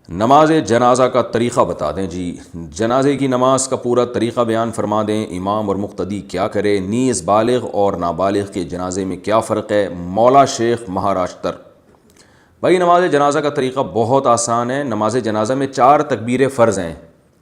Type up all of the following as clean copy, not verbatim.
نماز جنازہ کا طریقہ بتا دیں جی، جنازے کی نماز کا پورا طریقہ بیان فرما دیں، امام اور مقتدی کیا کرے، نیز بالغ اور نابالغ کے جنازے میں کیا فرق ہے۔ مولا شیخ مہاراشٹر۔ بھائی نماز جنازہ کا طریقہ بہت آسان ہے۔ نماز جنازہ میں 4 تکبیریں فرض ہیں،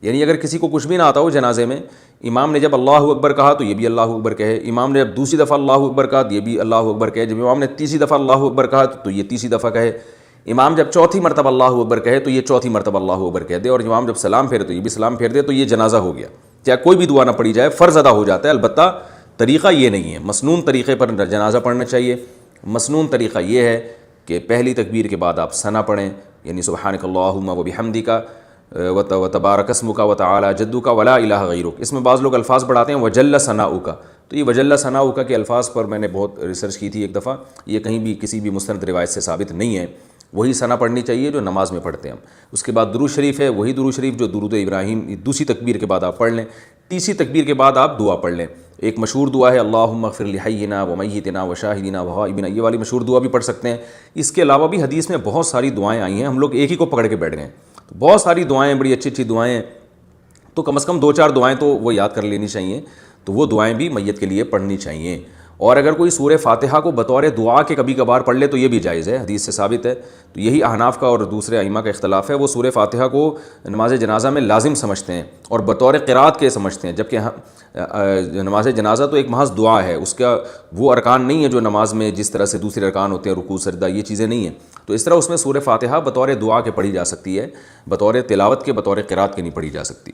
یعنی اگر کسی کو کچھ بھی نہ آتا ہو جنازے میں، امام نے جب اللہ اکبر کہا تو یہ بھی اللہ اکبر کہے، امام نے جب دوسری دفعہ اللہ اکبر کہا تو یہ بھی اللہ اکبر کہے، جب امام نے تیسری دفعہ اللہ اکبر کہا تو یہ تیسری دفعہ کہے، امام جب چوتھی مرتبہ اللہ اکبر کہے تو یہ چوتھی مرتبہ اللہ اکبر کہہ دے، اور امام جب سلام پھیرے تو یہ بھی سلام پھیر دے، تو یہ جنازہ ہو گیا۔ چاہے کوئی بھی دعا نہ پڑھی جائے، فرض ادا ہو جاتا ہے۔ البتہ طریقہ یہ نہیں ہے، مسنون طریقے پر جنازہ پڑھنا چاہیے۔ مسنون طریقہ یہ ہے کہ پہلی تکبیر کے بعد آپ ثنا پڑھیں، یعنی سبحانک اللہم و بحمدک وتبارک اسمک وتعالی جدک ولا الہ غیرک۔ اس میں بعض لوگ الفاظ بڑھاتے ہیں وجل ثناؤک، تو یہ وجل ثناؤک کے الفاظ پر میں نے بہت ریسرچ کی تھی ایک دفعہ، یہ کہیں بھی کسی بھی مستند روایت سے ثابت نہیں ہے۔ وہی ثنا پڑھنی چاہیے جو نماز میں پڑھتے ہیں ہم۔ اس کے بعد درود شریف ہے، وہی درود شریف جو درود ابراہیم دوسری تکبیر کے بعد آپ پڑھ لیں۔ تیسری تکبیر کے بعد آپ دعا پڑھ لیں۔ ایک مشہور دعا ہے اللہم اغفر لحینا ومیتنا وشاہدنا وغائبنا، یہ والی مشہور دعا بھی پڑھ سکتے ہیں۔ اس کے علاوہ بھی حدیث میں بہت ساری دعائیں آئی ہیں، ہم لوگ ایک ہی کو پکڑ کے بیٹھ گئے، تو بہت ساری دعائیں، بڑی اچھی اچھی دعائیں ہیں، تو کم از کم 2-4 دعائیں تو وہ یاد کر لینی چاہیے، تو وہ دعائیں بھی میت کے لیے پڑھنی چاہیے۔ اور اگر کوئی سورہ فاتحہ کو بطور دعا کے کبھی کبھار پڑھ لے تو یہ بھی جائز ہے، حدیث سے ثابت ہے۔ تو یہی احناف کا اور دوسرے ائمہ کا اختلاف ہے، وہ سورہ فاتحہ کو نماز جنازہ میں لازم سمجھتے ہیں اور بطور قرات کے سمجھتے ہیں، جبکہ نماز جنازہ تو ایک محض دعا ہے، اس کا وہ ارکان نہیں ہے جو نماز میں جس طرح سے دوسرے ارکان ہوتے ہیں، رکوع سجدہ، یہ چیزیں نہیں ہیں۔ تو اس طرح اس میں سورہ فاتحہ بطور دعا کے پڑھی جا سکتی ہے، بطور تلاوت کے، بطور قرات کے نہیں پڑھی جا سکتی۔